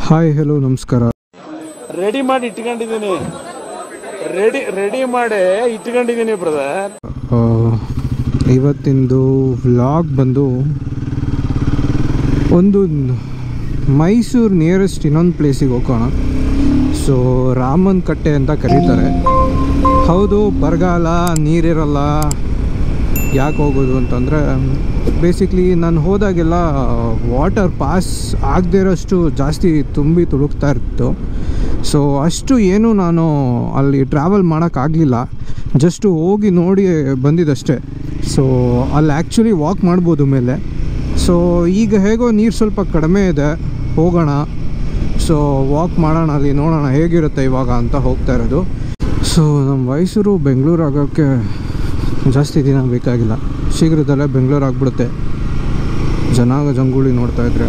Hi hello ನಮಸ್ಕಾರ. Ready ಮಾಡಿ ಇಟ್ಕೊಂಡಿದ್ದೀನಿ ಬ್ರದರ್. ಇವತ್ತಿಂದು ವ್ಲಾಗ್ ಬಂದು ಒಂದು ಮೈಸೂರು ನಿಯರೆಸ್ಟ್ ಇನ್ನೊಂದು ಪ್ಲೇಸಿಗೆ ಹೋಗೋಣ. ಸೊ ರಾಮನ್ ಕಟ್ಟೆ ಅಂತ ಕರೀತಾರೆ. ಹೌದು, ಬರಗಾಲ, ನೀರಿರಲ್ಲ. ಯಾಕೆ ಹೋಗೋದು ಅಂತಂದರೆ ಬೇಸಿಕ್ಲಿ ನಾನು ಹೋದಾಗೆಲ್ಲ ವಾಟರ್ ಪಾಸ್ ಆಗದೇ ಇರೋಷ್ಟು ಜಾಸ್ತಿ ತುಂಬಿ ತುಳುಕ್ತಾ ಇತ್ತು. ಸೊ ಅಷ್ಟು ಏನು ನಾನು ಅಲ್ಲಿ ಟ್ರಾವೆಲ್ ಮಾಡೋಕ್ಕಾಗಲಿಲ್ಲ, ಜಸ್ಟು ಹೋಗಿ ನೋಡಿ ಬಂದಿದ್ದಷ್ಟೇ. ಸೊ ಅಲ್ಲಿ ಆ್ಯಕ್ಚುಲಿ ವಾಕ್ ಮಾಡ್ಬೋದು ಮೇಲೆ. ಸೊ ಈಗ ಹೇಗೋ ನೀರು ಸ್ವಲ್ಪ ಕಡಿಮೆ ಇದೆ, ಹೋಗೋಣ. ಸೊ ವಾಕ್ ಮಾಡೋಣ, ಅಲ್ಲಿ ನೋಡೋಣ ಹೇಗಿರುತ್ತೆ ಇವಾಗ ಅಂತ ಹೋಗ್ತಾ ಇರೋದು. ಸೊ ನಮ್ಮ ಮೈಸೂರು ಬೆಂಗಳೂರು ಆಗೋಕ್ಕೆ ಜಾಸ್ತಿ ದಿನ ಬೇಕಾಗಿಲ್ಲ, ಶೀಘ್ರದಲ್ಲೇ ಬೆಂಗಳೂರು ಆಗಿಬಿಡುತ್ತೆ ಜಂಗುಳಿ ನೋಡ್ತಾಯಿದ್ರೆ.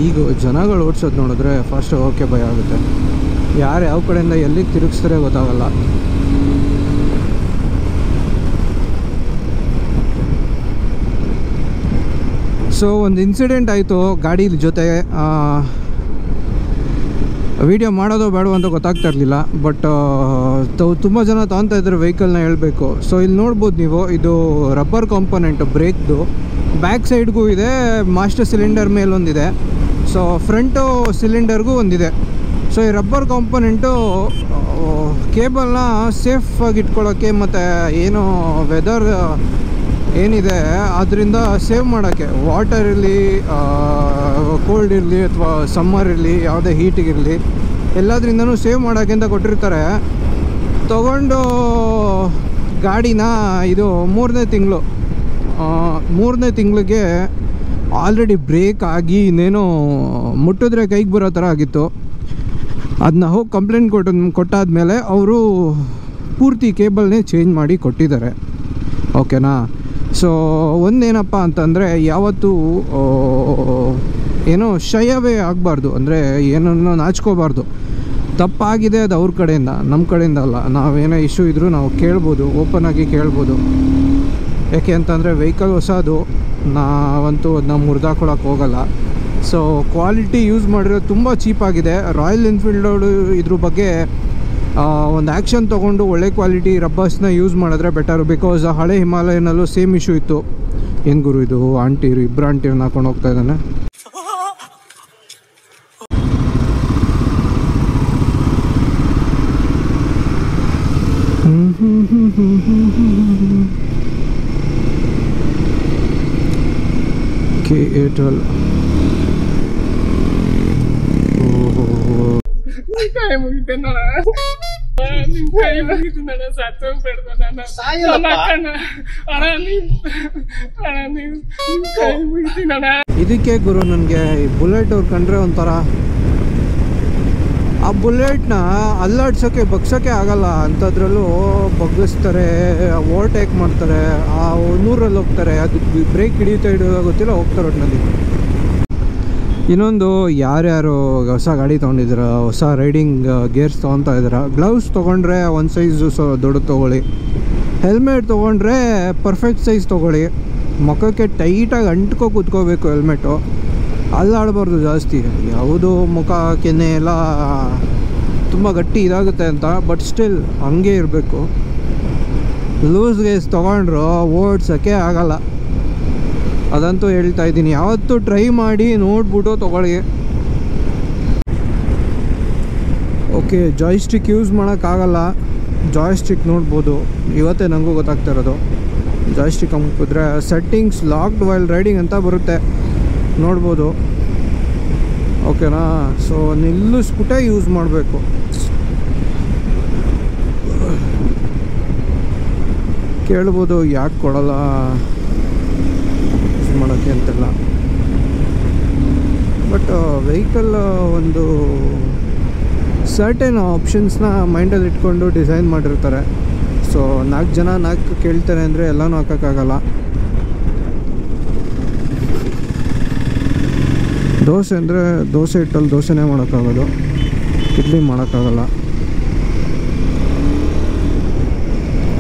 ಈಗ ಜನಗಳು ಓಡಿಸೋದು ನೋಡಿದ್ರೆ ಫಸ್ಟ್ ಹೋಗೋಕ್ಕೆ ಭಯ ಆಗುತ್ತೆ. ಯಾರು ಯಾವ ಕಡೆಯಿಂದ ಎಲ್ಲಿಗೆ ತಿರುಗಿಸ್ತಾರೆ ಗೊತ್ತಾಗಲ್ಲ. ಸೊ ಒಂದು ಇನ್ಸಿಡೆಂಟ್ ಆಯಿತು ಗಾಡಿ ಜೊತೆ. ವಿಡಿಯೋ ಮಾಡೋದು ಬೇಡ ಅಂತ ಗೊತ್ತಾಗ್ತಾ ಇರಲಿಲ್ಲ, ಬಟ್ ತುಂಬ ಜನ ತೊಗೊತಾ ಇದ್ದಾರೆ ವೆಹಿಕಲ್ನ, ಹೇಳಬೇಕು. ಸೊ ಇಲ್ಲಿ ನೋಡ್ಬೋದು ನೀವು, ಇದು ರಬ್ಬರ್ ಕಾಂಪೊನೆಂಟು ಬ್ರೇಕ್ದು. ಬ್ಯಾಕ್ ಸೈಡ್ಗೂ ಇದೆ, ಮಾಸ್ಟರ್ ಸಿಲಿಂಡರ್ ಮೇಲೊಂದಿದೆ, ಸೊ ಫ್ರಂಟು ಸಿಲಿಂಡರ್ಗೂ ಒಂದಿದೆ. ಸೊ ಈ ರಬ್ಬರ್ ಕಾಂಪೊನೆಂಟು ಕೇಬಲ್ನ ಸೇಫಾಗಿ ಇಟ್ಕೊಳ್ಳೋಕ್ಕೆ ಮತ್ತು ಏನೋ ವೆದರ್ ಏನಿದೆ ಅದರಿಂದ ಸೇವ್ ಮಾಡೋಕ್ಕೆ, ವಾಟರ್ ಇರಲಿ, ಕೋಲ್ಡ್ ಇರಲಿ ಅಥವಾ ಸಮ್ಮರ್ ಇರಲಿ, ಯಾವುದೇ ಹೀಟಿಗಿರಲಿ, ಎಲ್ಲದರಿಂದನೂ ಸೇವ್ ಮಾಡೋಕ್ಕೆ ಅಂತ ಕೊಟ್ಟಿರ್ತಾರೆ. ತಗೊಂಡು ಗಾಡಿನ ಇದು ಮೂರನೇ ತಿಂಗಳಿಗೆ ಆಲ್ರೆಡಿ ಬ್ರೇಕ್ ಆಗಿ ಇನ್ನೇನೋ ಮುಟ್ಟಿದ್ರೆ ಕೈಗೆ ಬರೋ ಥರ ಆಗಿತ್ತು. ಅದನ್ನ ಹೋಗಿ ಕಂಪ್ಲೇಂಟ್ ಕೊಟ್ಟಾದಮೇಲೆ ಅವರು ಪೂರ್ತಿ ಕೇಬಲ್ನೇ ಚೇಂಜ್ ಮಾಡಿ ಕೊಟ್ಟಿದ್ದಾರೆ. ಓಕೆನಾ. ಸೊ ಒಂದೇನಪ್ಪ ಅಂತಂದರೆ, ಯಾವತ್ತೂ ಏನೋ ಶಯವೇ ಆಗಬಾರ್ದು, ಅಂದರೆ ಏನನ್ನೋ ನಾಚ್ಕೋಬಾರ್ದು. ತಪ್ಪಾಗಿದೆ ಅದು ಅವ್ರ ಕಡೆಯಿಂದ, ನಮ್ಮ ಕಡೆಯಿಂದ ಅಲ್ಲ. ನಾವೇನೋ ಇಶ್ಯೂ ಇದ್ದರೂ ನಾವು ಕೇಳ್ಬೋದು, ಓಪನ್ ಆಗಿ ಕೇಳ್ಬೋದು. ಯಾಕೆ ಅಂತಂದರೆ ವೆಹಿಕಲ್ ಹೊಸದು, ನಾವಂತೂ ಅದನ್ನ ಮುರಿದಾಕೊಳ್ಳೋಕೆ ಹೋಗಲ್ಲ. ಸೊ ಕ್ವಾಲಿಟಿ ಯೂಸ್ ಮಾಡಿರೋದು ತುಂಬ ಚೀಪಾಗಿದೆ. ರಾಯಲ್ ಎನ್ಫೀಲ್ಡೋಡು ಇದ್ರ ಬಗ್ಗೆ ಒಂದು ಆ್ಯಕ್ಷನ್ ತೊಗೊಂಡು ಒಳ್ಳೆ ಕ್ವಾಲಿಟಿ ರಬ್ಬರ್ಸ್ನ ಯೂಸ್ ಮಾಡಿದ್ರೆ ಬೆಟರು. ಬಿಕಾಸ್ ಹಳೆ ಹಿಮಾಲಯನಲ್ಲೂ ಸೇಮ್ ಇಶ್ಯೂ ಇತ್ತು. ಏನು ಗುರು ಇದು, ಇಬ್ಬರು ಆಂಟಿರನ್ನ ಹಾಕೊಂಡು ಹೋಗ್ತಾ ಇದ್ದಾನೆ. KA12 ಇದಕ್ಕೆ ಗುರು ನನಗೆ ಬುಲೆಟ್ ಅವ್ರು ಕಂಡ್ರೆ ಒಂಥರ. ಆ ಬುಲೆಟ್ನ ಅಲ್ಲಾಡ್ಸೋಕ್ಕೆ ಬಗ್ಸೋಕ್ಕೆ ಆಗಲ್ಲ ಅಂಥದ್ರಲ್ಲೂ ಬಗ್ಗಿಸ್ತಾರೆ, ಓವರ್ಟೇಕ್ ಮಾಡ್ತಾರೆ, ಆ 100ರಲ್ಲಿ ಹೋಗ್ತಾರೆ. ಅದು ಬ್ರೇಕ್ ಹಿಡಿಯುತ್ತಾ ಗೊತ್ತಿಲ್ಲ, ಹೋಗ್ತಾರೆ ಒಟ್ಟಿನಲ್ಲಿ. ಇನ್ನೊಂದು, ಯಾರ್ಯಾರು ಹೊಸ ಗಾಡಿ ತೊಗೊಂಡಿದ್ದೀರ, ಹೊಸ ರೈಡಿಂಗ್ ಗೇರ್ಸ್ ತೊಗೊತಾ ಇದ್ದೀರ, ಗ್ಲೌಸ್ ತೊಗೊಂಡ್ರೆ ಒಂದು ಸೈಜು ದೊಡ್ಡದು ತೊಗೊಳ್ಳಿ. ಹೆಲ್ಮೆಟ್ ತೊಗೊಂಡ್ರೆ ಪರ್ಫೆಕ್ಟ್ ಸೈಜ್ ತೊಗೊಳ್ಳಿ. ಮುಖಕ್ಕೆ ಟೈಟಾಗಿ ಅಂಟ್ಕೊ ಕೂತ್ಕೋಬೇಕು ಹೆಲ್ಮೆಟು, ಅಲ್ಲಾಡಬಾರ್ದು ಜಾಸ್ತಿ. ಯಾವುದು ಮುಖ ಕೆನ್ನೆ ಎಲ್ಲ ತುಂಬ ಗಟ್ಟಿ ಇದಾಗುತ್ತೆ ಅಂತ, ಬಟ್ ಸ್ಟಿಲ್ ಹಂಗೆ ಇರಬೇಕು. ಲೂಸ್ ಗೇಸ್ ತೊಗೊಂಡ್ರು ಓಡಿಸೋಕ್ಕೆ ಆಗಲ್ಲ, ಅದಂತೂ ಹೇಳ್ತಾ ಇದ್ದೀನಿ. ಯಾವತ್ತೂ ಟ್ರೈ ಮಾಡಿ ನೋಡ್ಬಿಟ್ಟು ತೊಗೊಳ್ಳಿ. ಓಕೆ, ಜಾಯ್ಸ್ಟಿಕ್ ಯೂಸ್ ಮಾಡೋಕ್ಕಾಗಲ್ಲ. ಜಾಯ್ಸ್ಟಿಕ್ ನೋಡ್ಬೋದು, ಇವತ್ತೇ ನನಗೂ ಗೊತ್ತಾಗ್ತಾ ಇರೋದು. ಜಾಯ್ಸ್ಟಿಕ್ ಹಾಕಿದ್ರೆ ಸೆಟ್ಟಿಂಗ್ಸ್ ಲಾಕ್ಡ್ ವೈಲ್ ರೈಡಿಂಗ್ ಅಂತ ಬರುತ್ತೆ, ನೋಡ್ಬೋದು. ಓಕೆನಾ. ಸೊ ನಿಲ್ಲಿಸ್ಬಿಟ್ಟೇ ಯೂಸ್ ಮಾಡಬೇಕು. ಕೇಳ್ಬೋದು ಯಾಕೆ ಕೊಡಲ್ಲ ಯೂಸ್ ಮಾಡೋಕ್ಕೆ ಅಂತೆಲ್ಲ, ಬಟ್ ವೆಹಿಕಲ್ ಒಂದು ಸರ್ಟೆನ್ ಆಪ್ಷನ್ಸ್ನ ಮೈಂಡಲ್ಲಿ ಇಟ್ಕೊಂಡು ಡಿಸೈನ್ ಮಾಡಿರ್ತಾರೆ. ಸೊ 4 ಜನ 4 ಕೇಳ್ತಾರೆ ಅಂದರೆ ಎಲ್ಲನೂ ಹಾಕೋಕ್ಕಾಗಲ್ಲ. ದೋಸೆ ಅಂದರೆ ದೋಸೆ ಹಿಟ್ಟಲ್ಲಿ ದೋಸೆನೇ ಮಾಡೋಕ್ಕಾಗೋದು, ಇಡ್ಲಿ ಮಾಡೋಕ್ಕಾಗಲ್ಲ.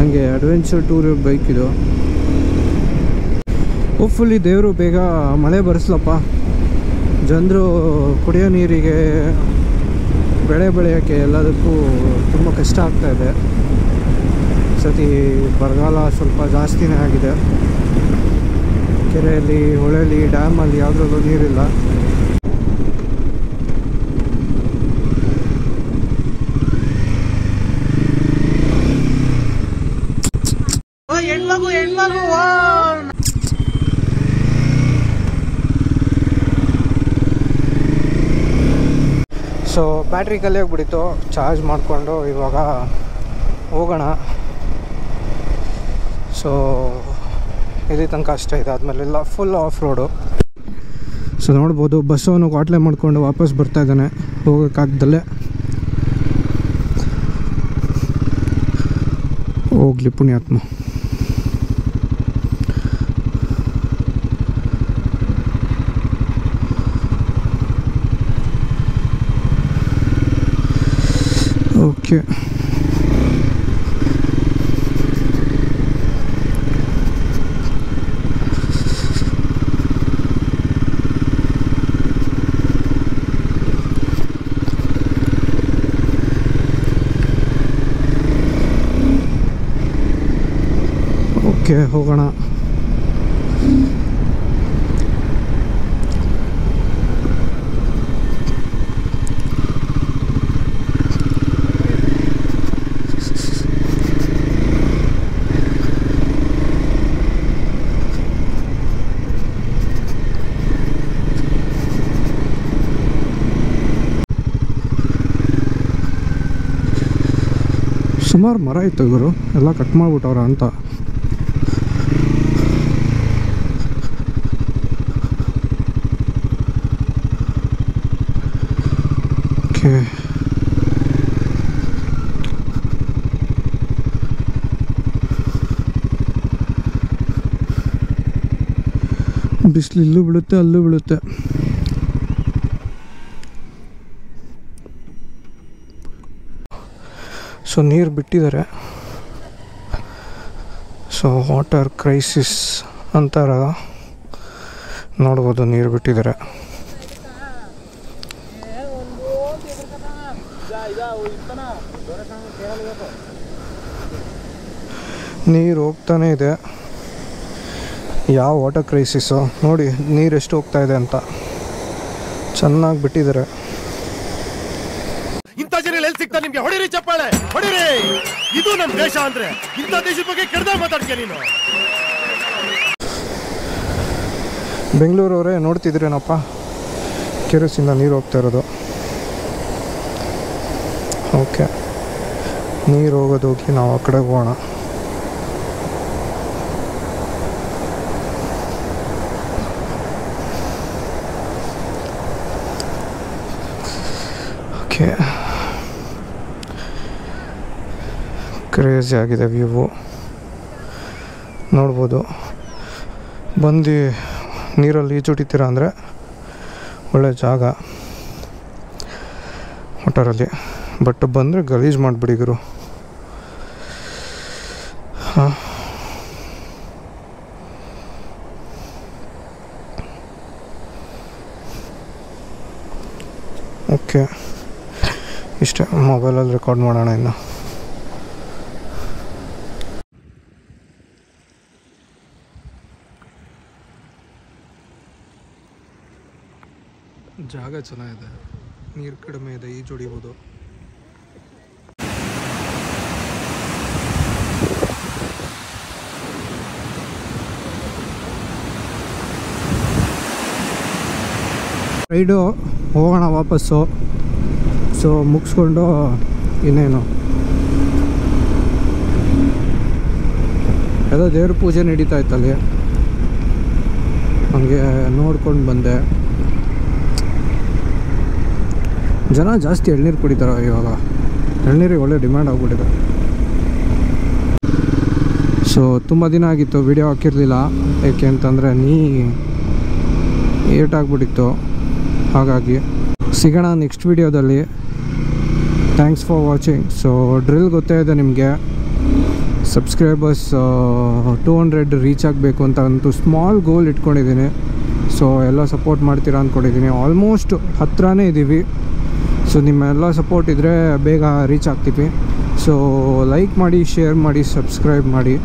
ಹಾಗೆ ಅಡ್ವೆಂಚರ್ ಟೂರ್ ಬೈಕ್ ಇದು. ಹೋಪ್ಫುಲಿ ದೇವರು ಬೇಗ ಮಳೆ ಬರೆಸ್ಲಪ್ಪ. ಜನರು ಕುಡಿಯೋ ನೀರಿಗೆ, ಬೆಳೆ ಬೆಳೆಯೋಕ್ಕೆ ಎಲ್ಲದಕ್ಕೂ ತುಂಬ ಕಷ್ಟ ಆಗ್ತಾಯಿದೆ. ಸತಿ ಬರಗಾಲ ಸ್ವಲ್ಪ ಜಾಸ್ತಿನೇ ಆಗಿದೆ. ಕೆರೆಯಲ್ಲಿ, ಹೊಳೆಯಲ್ಲಿ, ಡ್ಯಾಮಲ್ಲಿ ಯಾವುದ್ರಲ್ಲೂ ನೀರಿಲ್ಲ. ಸೊ ಬ್ಯಾಟ್ರಿ ಖಾಲಿ ಆಗಿಬಿಟ್ಟಿತ್ತು. ಚಾರ್ಜ್ ಮಾಡಿಕೊಂಡು ಇವಾಗ ಹೋಗೋಣ. ಸೊ ಇಲ್ಲಿ ತನಕ ಅಷ್ಟೇ ಇದೆ, ಆದಮೇಲೆಲ್ಲ ಫುಲ್ ಆಫ್ ರೋಡು. ಸೊ ನೋಡ್ಬೋದು ಬಸ್ಸವನು ಕ್ವಾಟ್ಲೆ ಮಾಡಿಕೊಂಡು ವಾಪಸ್ ಬರ್ತಾ ಇದ್ದಾನೆ ಹೋಗೋಕ್ಕಾಗ್ದಲ್ಲೇ. ಹೋಗ್ಲಿ ಪುಣ್ಯಾತ್ಮ. ಓಕೆ, ಓಕೆ ಹೋಗೋಣ. ಸುಮಾರು ಮರ ಇತ್ತು ಗುರು, ಎಲ್ಲ ಕಟ್ ಮಾಡಿಬಿಟ್ಟವ್ರ ಅಂತ. ಓಕೆ, ಬಿಸಿಲು ಇಲ್ಲೂ ಬೀಳುತ್ತೆ ಅಲ್ಲೂ ಬೀಳುತ್ತೆ. ಸೊ ನೀರು ಬಿಟ್ಟಿದ್ದಾರೆ. ಸೊ ವಾಟರ್ ಕ್ರೈಸಿಸ್ ಅಂತಾರ, ನೋಡ್ಬೋದು ನೀರು ಬಿಟ್ಟಿದ್ದಾರೆ. ನೀರು ಹೋಗ್ತಾನೆ ಇದೆ. ಯಾವ ವಾಟರ್ ಕ್ರೈಸಿಸ್ಸು ನೋಡಿ, ನೀರು ಎಷ್ಟು ಹೋಗ್ತಾ ಇದೆ ಅಂತ ಚೆನ್ನಾಗಿ ಬಿಟ್ಟಿದ್ದಾರೆ. ಇಂಥ ಜನ ಎಲ್ಲಿ ಸಿಗ್ತಾರೆ ನಿಮ್ಗೆ? ಹೊಡಿರಿ ಚಪ್ಪಾಳೆ, ಹೊಡಿರಿ. ಇದು ನಮ್ಮ ದೇಶ ಅಂದ್ರೆ. ಇಂಥ ದೇಶದ ಬಗ್ಗೆ ಕೆಡ್ದಾಗ ಮಾತಾಡ್ತೀಯ ನೀನು. ಬೆಂಗಳೂರವರೇ ನೋಡ್ತಿದ್ರೇನಪ್ಪ, ಕೆರೆಸಿಂದ ನೀರು ಹೋಗ್ತಾ ಇರೋದು. ಓಕೆ, ನೀರು ಹೋಗೋದು ಹೋಗಿ ನಾವು ಆ ಕಡೆ ಹೋಗೋಣ. ಓಕೆ, ಕ್ರೇಜಿ ಆಗಿದೆ ವ್ಯೂವು, ನೋಡ್ಬೋದು. ಬಂದು ನೀರಲ್ಲಿ ಈಜುಡಿತೀರ ಅಂದರೆ ಒಳ್ಳೆ ಜಾಗ ವಾಟರಲ್ಲಿ. ಬಟ್ ಬಂದರೆ ಗಲೀಜು ಮಾಡಿಬಿಡಿ ಗುರು. ಹಾಂ, ಓಕೆ, ಇಷ್ಟೇ. ಮೊಬೈಲಲ್ಲಿ ರೆಕಾರ್ಡ್ ಮಾಡೋಣ ಇನ್ನು. ಜಾಗ ಚೆನ್ನಾಗಿದೆ, ನೀರು ಕಡಿಮೆ ಇದೆ, ಈಜು ಹೊಡಿಬೋದು. ರೈಡು ಹೋಗೋಣ ವಾಪಸ್ಸು. ಸೊ ಮುಗಿಸ್ಕೊಂಡು ಇನ್ನೇನು ಯಾವುದೋ ದೇವ್ರ ಪೂಜೆ ನಡೀತಾ ಇತ್ತಲ್ಲಿ, ಹಂಗೆ ನೋಡ್ಕೊಂಡು ಬಂದೆ. ಜನ ಜಾಸ್ತಿ ಎಳ್ನೀರು ಕುಡಿತಾರೆ ಇವಾಗ, ಎಳ್ನೀರಿಗೆ ಒಳ್ಳೆ ಡಿಮ್ಯಾಂಡ್ ಆಗಿಬಿಟ್ಟಿದೆ. ಸೊ ತುಂಬ ದಿನ ಆಗಿತ್ತು ವಿಡಿಯೋ ಹಾಕಿರಲಿಲ್ಲ, ಏಕೆ ಅಂತಂದರೆ ಏಟಾಗ್ಬಿಟ್ಟಿತ್ತು. ಹಾಗಾಗಿ ಸಿಗೋಣ ನೆಕ್ಸ್ಟ್ ವಿಡಿಯೋದಲ್ಲಿ. Thanks for watching. So drill ಗೊತ್ತೇ ಇದೆ ನಿಮಗೆ, ಸಬ್ಸ್ಕ್ರೈಬರ್ಸ್ 200 ರೀಚ್ ಆಗಬೇಕು ಅಂತ ಅಂತೂ ಸ್ಮಾಲ್ ಗೋಲ್ ಇಟ್ಕೊಂಡಿದ್ದೀನಿ. ಸೊ ಎಲ್ಲ ಸಪೋರ್ಟ್ ಮಾಡ್ತೀರಾ ಅಂದ್ಕೊಂಡಿದ್ದೀನಿ. ಆಲ್ಮೋಸ್ಟ್ ಹತ್ರನೇ ಇದ್ದೀವಿ. ಸೊ ನಿಮ್ಮೆಲ್ಲ ಸಪೋರ್ಟ್ ಇದ್ದರೆ ಬೇಗ ರೀಚ್ ಆಗ್ತೀವಿ. ಸೊ ಲೈಕ್ ಮಾಡಿ, ಶೇರ್ ಮಾಡಿ, ಸಬ್ಸ್ಕ್ರೈಬ್ ಮಾಡಿ.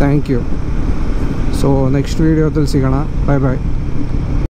Thank you. ಸೊ ನೆಕ್ಸ್ಟ್ ವೀಡಿಯೋದಲ್ಲಿ ಸಿಗೋಣ. ಬಾಯ್ ಬಾಯ್.